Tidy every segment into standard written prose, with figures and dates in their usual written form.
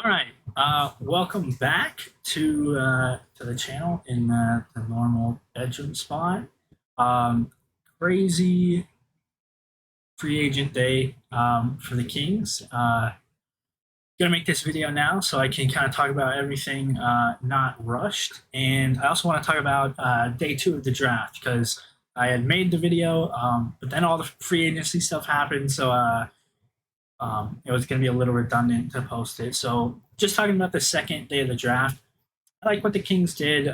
All right. Welcome back to the channel in the normal bedroom spot. Um, Crazy free agent day for the Kings. Gonna make this video now so I can kind of talk about everything not rushed, and I also want to talk about day two of the draft because I had made the video, but then all the free agency stuff happened, so it was going to be a little redundant to post it. So just talking about the second day of the draft, I like what the Kings did,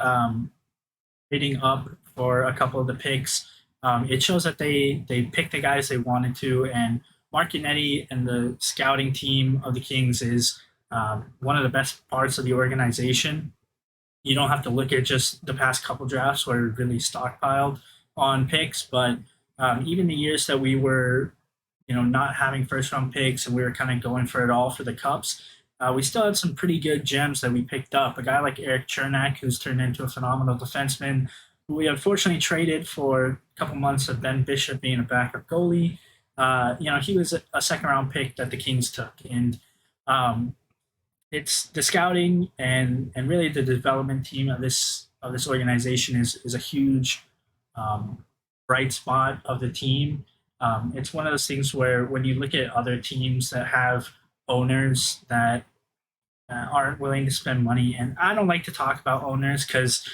trading up for a couple of the picks. It shows that they picked the guys they wanted to, and Mark Yannetti and the scouting team of the Kings is one of the best parts of the organization. You don't have to look at just the past couple drafts where we really stockpiled on picks, but even the years that we were not having first round picks and we were kind of going for it all for the Cups, we still had some pretty good gems that we picked up. A guy like Eric Chernak, who's turned into a phenomenal defenseman, who we unfortunately traded for a couple months of Ben Bishop being a backup goalie. He was a second round pick that the Kings took. And it's the scouting and really the development team of this organization is a huge bright spot of the team. It's one of those things where when you look at other teams that have owners that aren't willing to spend money, and I don't like to talk about owners because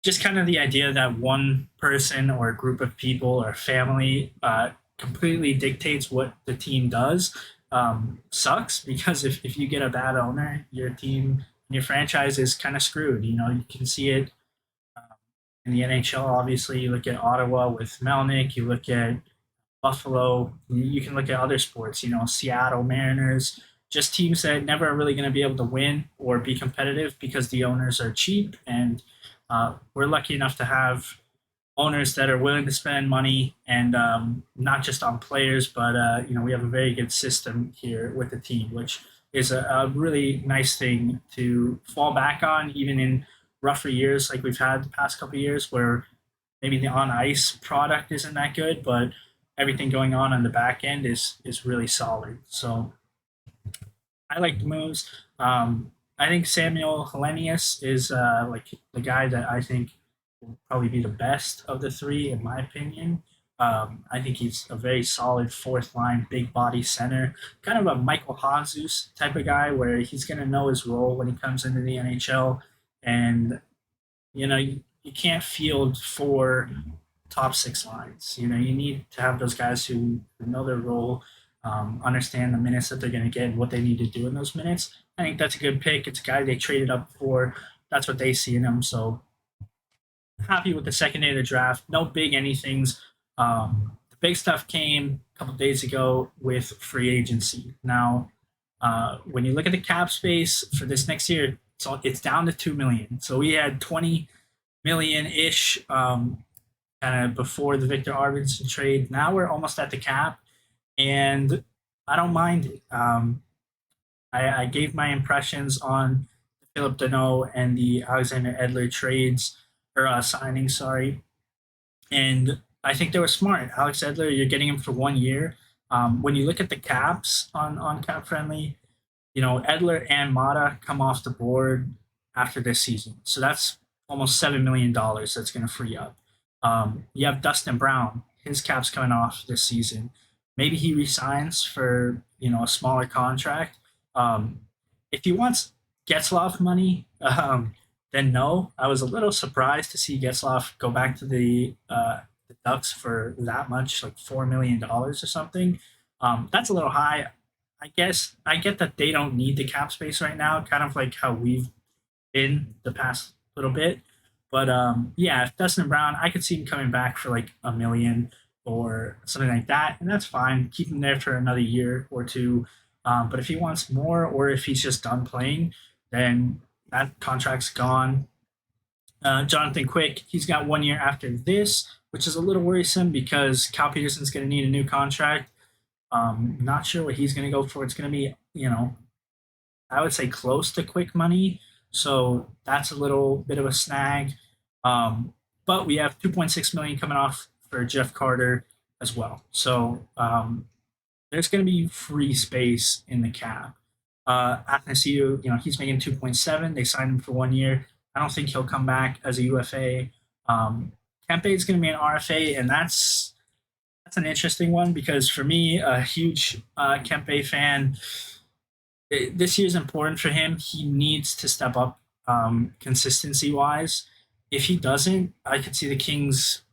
just kind of the idea that one person or a group of people or family completely dictates what the team does sucks, because if you get a bad owner, your team and your franchise is kind of screwed. You can see it in the NHL. Obviously, you look at Ottawa with Melnick, you look at Buffalo. You can look at other sports, Seattle Mariners, just teams that never are really going to be able to win or be competitive because the owners are cheap. And we're lucky enough to have owners that are willing to spend money, and not just on players, but we have a very good system here with the team, which is a really nice thing to fall back on, even in rougher years like we've had the past couple of years, where maybe the on ice product isn't that good, but everything going on the back end is really solid. So I like the moves. I think Samuel Hellenius is like the guy that I think will probably be the best of the three, in my opinion. I think he's a very solid fourth line, big body center, kind of a Michael Jesus type of guy where he's going to know his role when he comes into the NHL. And, you can't field four top six lines. You need to have those guys who know their role, understand the minutes that they're going to get and what they need to do in those minutes. I think that's a good pick. It's a guy they traded up for. That's what they see in him. So happy with the second day of the draft. No big anythings. The big stuff came a couple days ago with free agency. Now, when you look at the cap space for this next year, it's down to 2 million. So we had 20 million ish kind of before the Victor Arvidsson trade. Now we're almost at the cap, and I don't mind it. I gave my impressions on the Philip Deneau and the Alexander Edler trades, or signings, sorry, and I think they were smart. Alex Edler, you're getting him for 1 year. When you look at the caps on Cap Friendly, Edler and Mata come off the board after this season, so that's almost $7 million that's going to free up. You have Dustin Brown. His cap's coming off this season. Maybe he resigns for a smaller contract. If he wants Getzlaf money, then no. I was a little surprised to see Getzlaf go back to the Ducks for that much, like $4 million or something. That's a little high. I guess I get that they don't need the cap space right now, kind of like how we've been the past little bit. But yeah, if Dustin Brown, I could see him coming back for like a million or something like that, and that's fine. Keep him there for another year or two. But if he wants more, or if he's just done playing, then that contract's gone. Jonathan Quick, he's got 1 year after this, which is a little worrisome because Cal Peterson's going to need a new contract. Not sure what he's going to go for. It's going to be, I would say close to Quick money. So that's a little bit of a snag. But we have 2.6 million coming off for Jeff Carter as well. So there's going to be free space in the cap. Athanasiu, he's making 2.7. They signed him for 1 year. I don't think he'll come back as a UFA. Kempe is going to be an RFA, and that's an interesting one because for me, a huge Kempe fan, this year is important for him. He needs to step up consistency wise. If he doesn't, I could see the Kings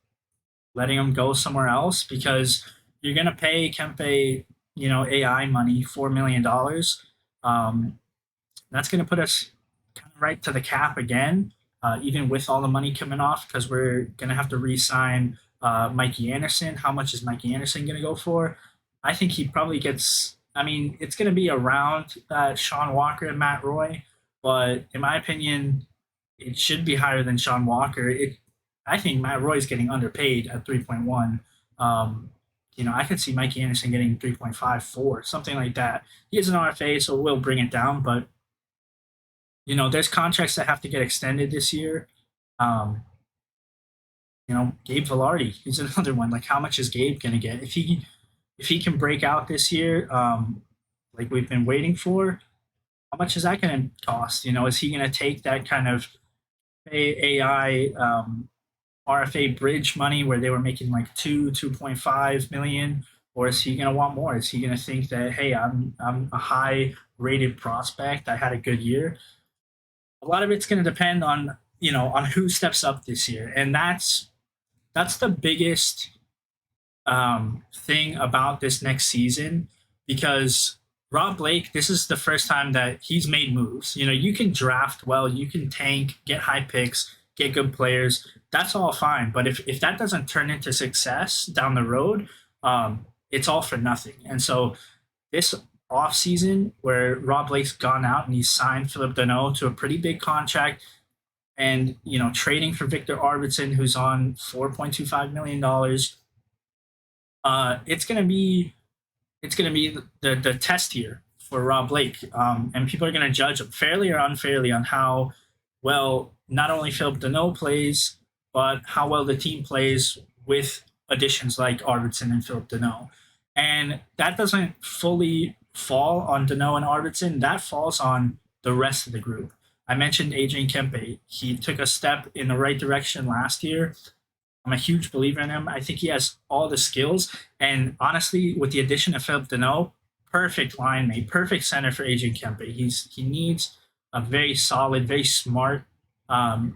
letting him go somewhere else because you're going to pay Kempe, AI money, $4 million. That's going to put us kind of right to the cap again, even with all the money coming off, because we're going to have to re-sign Mikey Anderson. How much is Mikey Anderson going to go for? I think he probably gets. I mean, it's going to be around Sean Walker and Matt Roy, but in my opinion, it should be higher than Sean Walker. I think Matt Roy is getting underpaid at 3.1. I could see Mikey Anderson getting 3.54, something like that. He is an RFA, so we'll bring it down, but there's contracts that have to get extended this year. Gabe Velarde, he's another one. Like, how much is Gabe gonna get if he can break out this year? Like we've been waiting for. How much is that gonna cost? Is he gonna take that kind of AI RFA bridge money where they were making like 2.5 million, or is he gonna want more? Is he gonna think that, hey, I'm a high rated prospect, I had a good year? A lot of it's going to depend on who steps up this year, and that's the biggest thing about this next season because Rob Blake, this is the first time that he's made moves. You can draft well, you can tank, get high picks, get good players. That's all fine, but if that doesn't turn into success down the road, it's all for nothing. And so this offseason where Rob Blake's gone out and he's signed Philip Deneau to a pretty big contract and, trading for Victor Arvidsson, who's on $4.25 million, it's going to be the test here for Rob Blake. And people are going to judge him fairly or unfairly on how well not only Philip Deneau plays, but how well the team plays with additions like Arvidsson and Philip Deneau. And that doesn't fully fall on Deneau and Arvidsson. That falls on the rest of the group. I mentioned Adrian Kempe. He took a step in the right direction last year. I'm a huge believer in him. I think he has all the skills. And honestly, with the addition of Philip Deneau, perfect line mate, perfect center for Adrian Kempe. He needs a very solid, very smart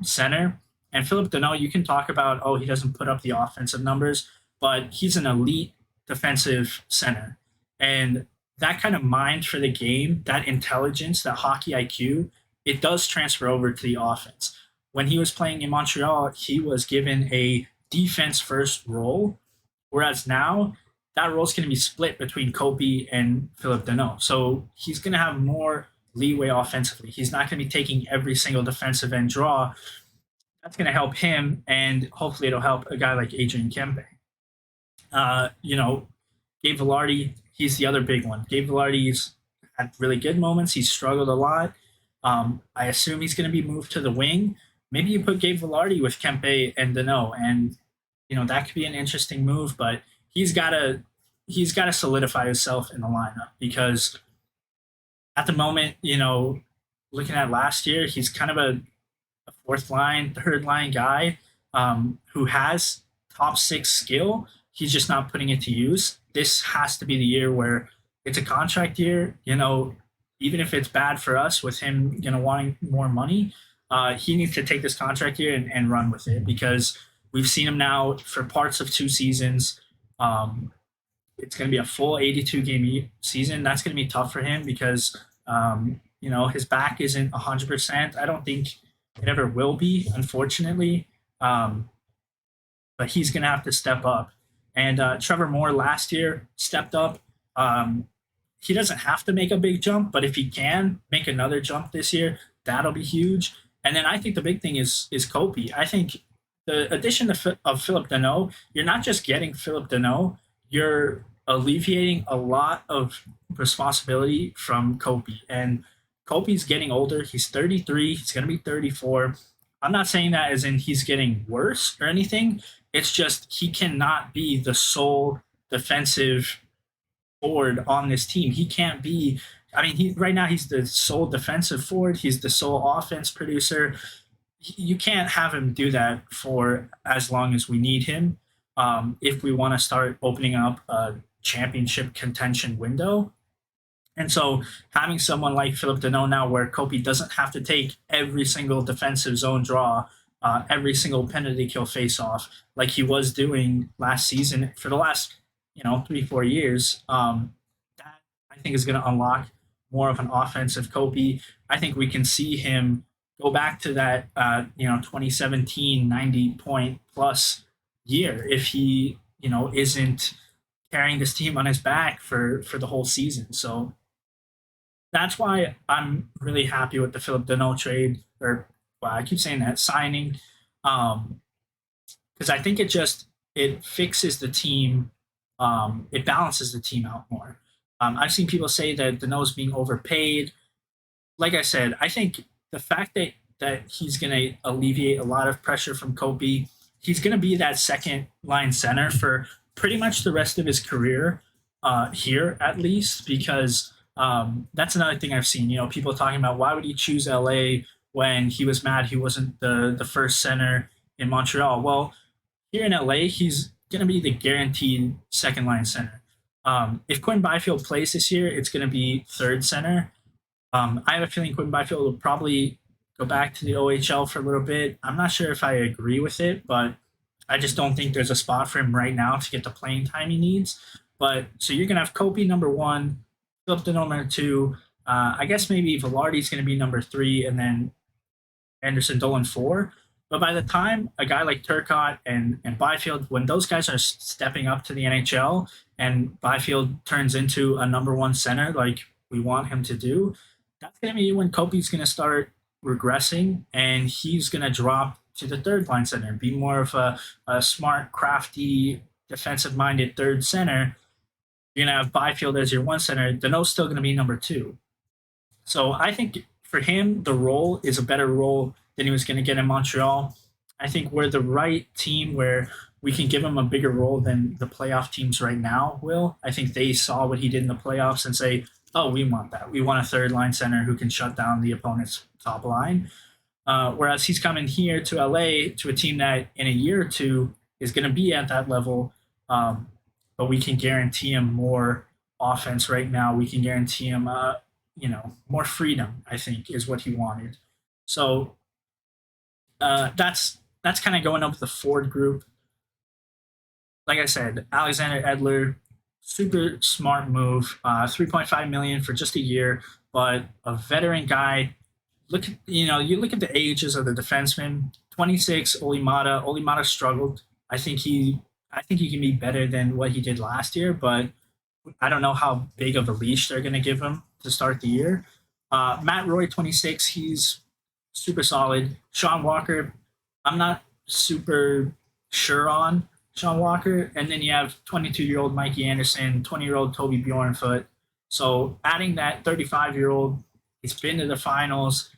center. And Philip Deneau, you can talk about, he doesn't put up the offensive numbers, but he's an elite defensive center. And that kind of mind for the game, that intelligence, that hockey IQ, it does transfer over to the offense. When he was playing in Montreal, he was given a defense first role, whereas now that role is going to be split between Kopi and Philip Deneau. So he's going to have more leeway offensively. He's not going to be taking every single defensive end draw. That's going to help him, and hopefully it'll help a guy like Adrian Kempe. Gabe Velarde, he's the other big one. Gabe Velarde's had really good moments. He's struggled a lot. I assume he's going to be moved to the wing. Maybe you put Gabe Velarde with Kempe and Deneau, and that could be an interesting move. But he's got to solidify himself in the lineup because at the moment, looking at last year, he's kind of a fourth line, third line guy who has top six skill. He's just not putting it to use. This has to be the year where it's a contract year. Even if it's bad for us with him, wanting more money, he needs to take this contract year and run with it because we've seen him now for parts of 2 seasons. It's going to be a full 82 game season. That's going to be tough for him because his back isn't 100%. I don't think it ever will be, unfortunately. But he's going to have to step up. And Trevor Moore last year stepped up. He doesn't have to make a big jump, but if he can make another jump this year, that'll be huge. And then I think the big thing is Kopi. I think the addition of Philip Deneau, you're not just getting Philip Deneau, you're alleviating a lot of responsibility from Kopi. And Kopi's getting older. He's 33. He's going to be 34. I'm not saying that as in he's getting worse or anything. It's just he cannot be the sole defensive forward on this team. He can't be I mean, he right now he's the sole defensive forward. He's the sole offense producer. You can't have him do that for as long as we need him. If we want to start opening up a championship contention window, and so having someone like Philip Deneau now, where Kopi doesn't have to take every single defensive zone draw, every single penalty kill face off, like he was doing last season for the last 3-4 years, that I think is going to unlock more of an offensive Kopi. I think we can see him go back to that 2017 90 point plus year if he isn't carrying this team on his back for the whole season. So that's why I'm really happy with the Philip Deneau trade, or well, I keep saying that signing, because I think it fixes the team, it balances the team out more. I've seen people say that Deneau's being overpaid. Like I said, I think the fact that he's going to alleviate a lot of pressure from Kobe, he's going to be that second line center for pretty much the rest of his career, here at least, because that's another thing I've seen. People talking about why would he choose LA when he was mad he wasn't the first center in Montreal. Well, here in LA, he's going to be the guaranteed second line center. If Quinn Byfield plays this year, it's going to be third center. I have a feeling Quinn Byfield will probably go back to the OHL for a little bit. I'm not sure if I agree with it, but I just don't think there's a spot for him right now to get the playing time he needs. But so you're gonna have Kopi number one, Philip Deneau number two. I guess maybe Velarde's gonna be number three, and then Anderson Dolan four. But by the time a guy like Turcotte and Byfield, when those guys are stepping up to the NHL and Byfield turns into a number one center like we want him to do, that's going to be when Kopi's going to start regressing and he's going to drop to the third line center, be more of a smart, crafty, defensive minded third center. You're going to have Byfield as your one center. Deneau's still going to be number two. So I think for him, the role is a better role than he was going to get in Montreal. I think we're the right team where we can give him a bigger role than the playoff teams right now will. I think they saw what he did in the playoffs and say, oh, we want that. We want a third line center who can shut down the opponent's top line. Whereas he's coming here to LA to a team that in a year or two is going to be at that level, but we can guarantee him more offense right now. We can guarantee him, more freedom, I think, is what he wanted. So that's kind of going up with the Ford group. Like I said, Alexander Edler, super smart move. 3.5 million for just a year, but a veteran guy. You look at the ages of the defensemen. 26, Olimata. Olimata struggled. I think he can be better than what he did last year, but I don't know how big of a leash they're going to give him to start the year. Matt Roy, 26, he's super solid. Sean Walker, I'm not super sure on Sean Walker. And then you have 22-year-old Mikey Anderson, 20-year-old Toby Bjornfoot. So adding that 35-year-old, he's been to the finals.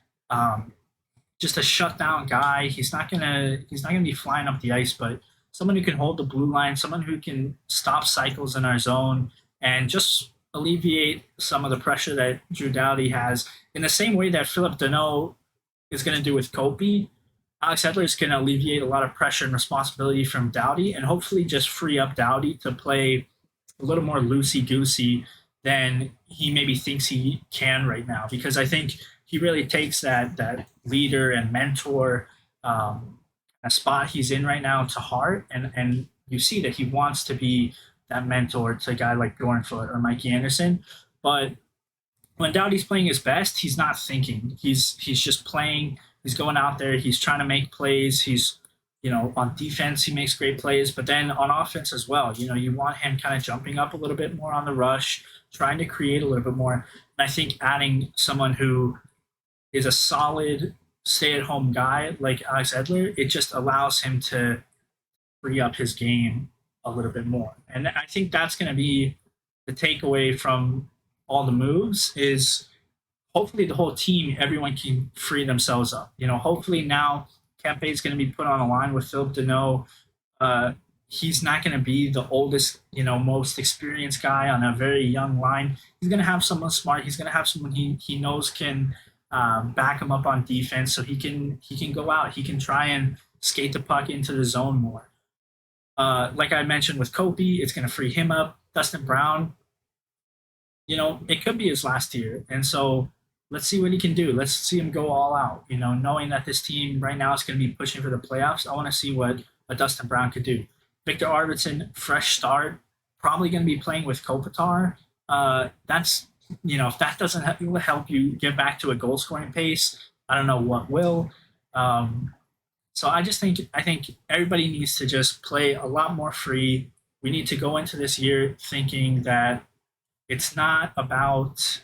Just a shutdown guy. He's not gonna be flying up the ice, but someone who can hold the blue line, someone who can stop cycles in our zone, and just alleviate some of the pressure that Drew Doughty has. In the same way that Philip Deneau is going to do with Kopi, Alex Edler is going to alleviate a lot of pressure and responsibility from Doughty, and hopefully just free up Doughty to play a little more loosey goosey than he maybe thinks he can right now. Because I think he really takes that leader and mentor a spot he's in right now to heart, and you see that he wants to be that mentor to a guy like Bjornfoot or Mikey Anderson. But when Doughty's playing his best, he's not thinking. He's just playing. He's going out there. He's trying to make plays. He's on defense he makes great plays, but then on offense as well. You want him kind of jumping up a little bit more on the rush, trying to create a little bit more. And I think adding someone who is a solid stay-at-home guy like Alex Edler, it just allows him to free up his game a little bit more. And I think that's going to be the takeaway from all the moves is hopefully the whole team, everyone can free themselves up. Hopefully now Kempe is going to be put on a line with Philip Deneau. he's not going to be the oldest, most experienced guy on a very young line. He's going to have someone smart. He's going to have someone he knows can back him up on defense, so he can go out. He can try and skate the puck into the zone more. Like I mentioned with Kopi, it's going to free him up. Dustin Brown, it could be his last year, and so let's see what he can do. Let's see him go all out. Knowing that this team right now is going to be pushing for the playoffs, I want to see what a Dustin Brown could do. Victor Arvidsson, fresh start, probably going to be playing with Kopitar. That's if that doesn't help you get back to a goal scoring pace, I don't know what will. So I think everybody needs to just play a lot more free. We need to go into this year thinking that it's not about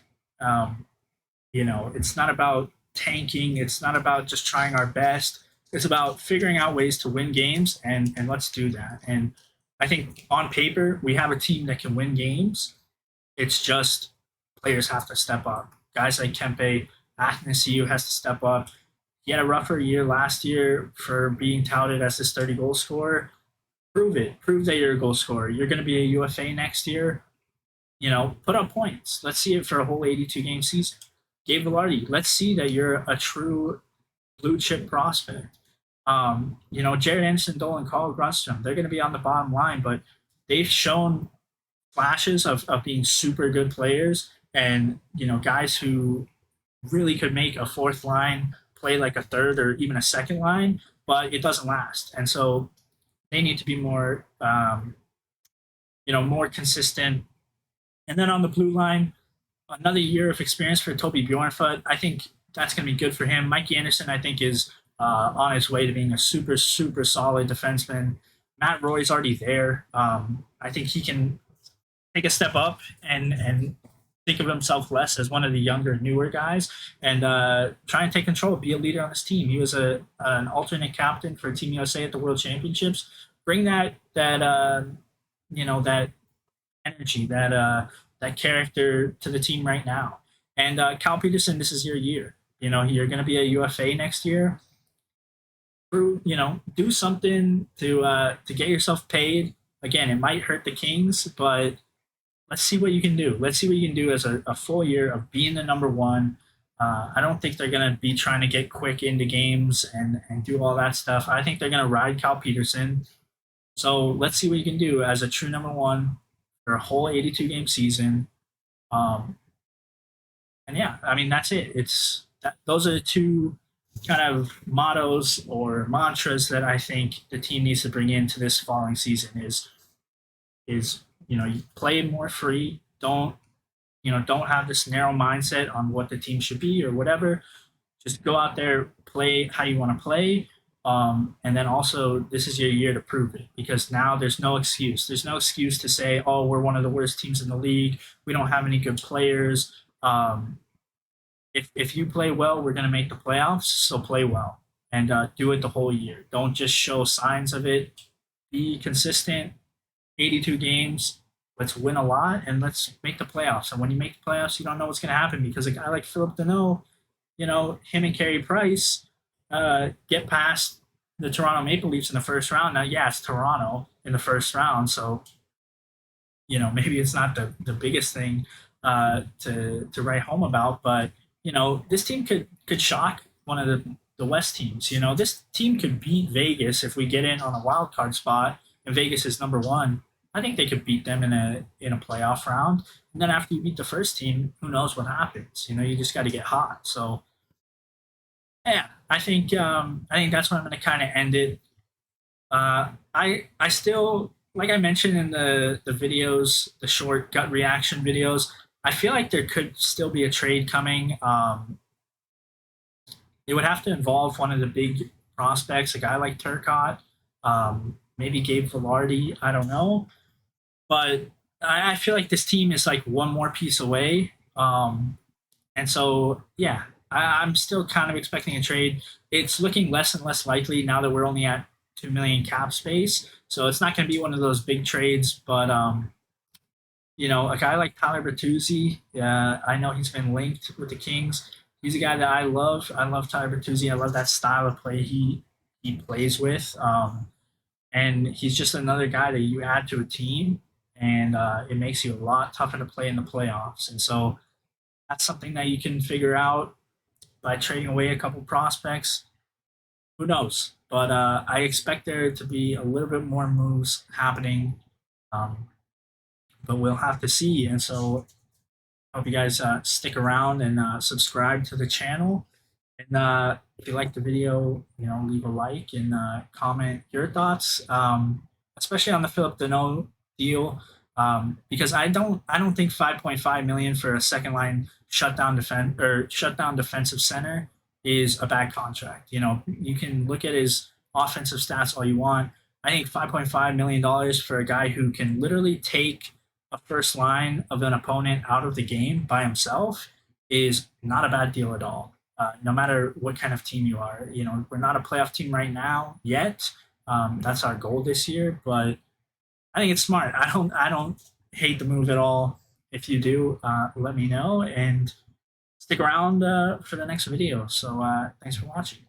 it's not about tanking. It's not about just trying our best. It's about figuring out ways to win games, and let's do that. And I think on paper we have a team that can win games. It's just players have to step up. Guys like Kempe, Athanasiou has to step up. He had a rougher year last year for being touted as this 30 goal scorer. Prove it. Prove that you're a goal scorer. You're going to be a UFA next year. Put up points. Let's see it for a whole 82 game season. Gabe Velarde, let's see that you're a true blue chip prospect. Jared Anderson, Dolan, Carl Grundstrom, they're going to be on the bottom line, but they've shown flashes of being super good players and, guys who really could make a fourth line play like a third or even a second line, but it doesn't last. And so they need to be more, more consistent. And then on the blue line, another year of experience for Toby Bjornfot. I think that's going to be good for him. Mikey Anderson, I think, is on his way to being a super, super solid defenseman. Matt Roy's already there. I think he can take a step up and think of himself less as one of the younger, newer guys and try and take control, be a leader on this team. He was an alternate captain for Team USA at the World Championships. Bring that energy, that character to the team right now. And Cal Peterson, this is your year. You're going to be a UFA next year. Do something to get yourself paid. Again, it might hurt the Kings, but let's see what you can do. Let's see what you can do as a full year of being the number one. I don't think they're going to be trying to get quick into games and do all that stuff. I think they're going to ride Cal Peterson. So let's see what you can do as a true number one for a whole 82 game season. And yeah, I mean, that's it. Those are the two kind of mottos or mantras that I think the team needs to bring into this following season is you play more free. Don't have this narrow mindset on what the team should be or whatever. Just go out there, play how you want to play. And then also, this is your year to prove it because now there's no excuse. There's no excuse to say, oh, we're one of the worst teams in the league. We don't have any good players. If you play well, we're going to make the playoffs. So play well and do it the whole year. Don't just show signs of it. Be consistent. 82 games. Let's win a lot and let's make the playoffs. And when you make the playoffs, you don't know what's going to happen because a guy like Philip Deneau, him and Carey Price get past the Toronto Maple Leafs in the first round. Now, yeah, it's Toronto in the first round, so maybe it's not the biggest thing to write home about, but this team could shock one of the West teams. This team could beat Vegas if we get in on a wild card spot and Vegas is number one. I think they could beat them in a playoff round. And then after you beat the first team, who knows what happens? You just got to get hot. So yeah, I think that's where I'm going to kind of end it. I still, like I mentioned in the videos, the short gut reaction videos, I feel like there could still be a trade coming. It would have to involve one of the big prospects, a guy like Turcotte, maybe Gabe Velarde. I don't know, but I feel like this team is like one more piece away. And so, yeah, I'm still kind of expecting a trade. It's looking less and less likely now that we're only at 2 million cap space. So it's not going to be one of those big trades, but a guy like Tyler Bertuzzi, I know he's been linked with the Kings. He's a guy that I love. I love Tyler Bertuzzi. I love that style of play he plays with. and he's just another guy that you add to a team, and it makes you a lot tougher to play in the playoffs. And so that's something that you can figure out by trading away a couple prospects. Who knows? But I expect there to be a little bit more moves happening, um, but we'll have to see. And so I hope you guys stick around and subscribe to the channel. And if you like the video, leave a like and comment your thoughts, especially on the Philip Deneau deal, because I don't think 5.5 million for a second line shutdown defensive center is a bad contract. You can look at his offensive stats all you want. I think $5.5 million for a guy who can literally take a first line of an opponent out of the game by himself is not a bad deal at all. No matter what kind of team you are. We're not a playoff team right now yet. That's our goal this year, but I think it's smart. I don't hate the move at all. If you do, let me know and stick around for the next video. So thanks for watching.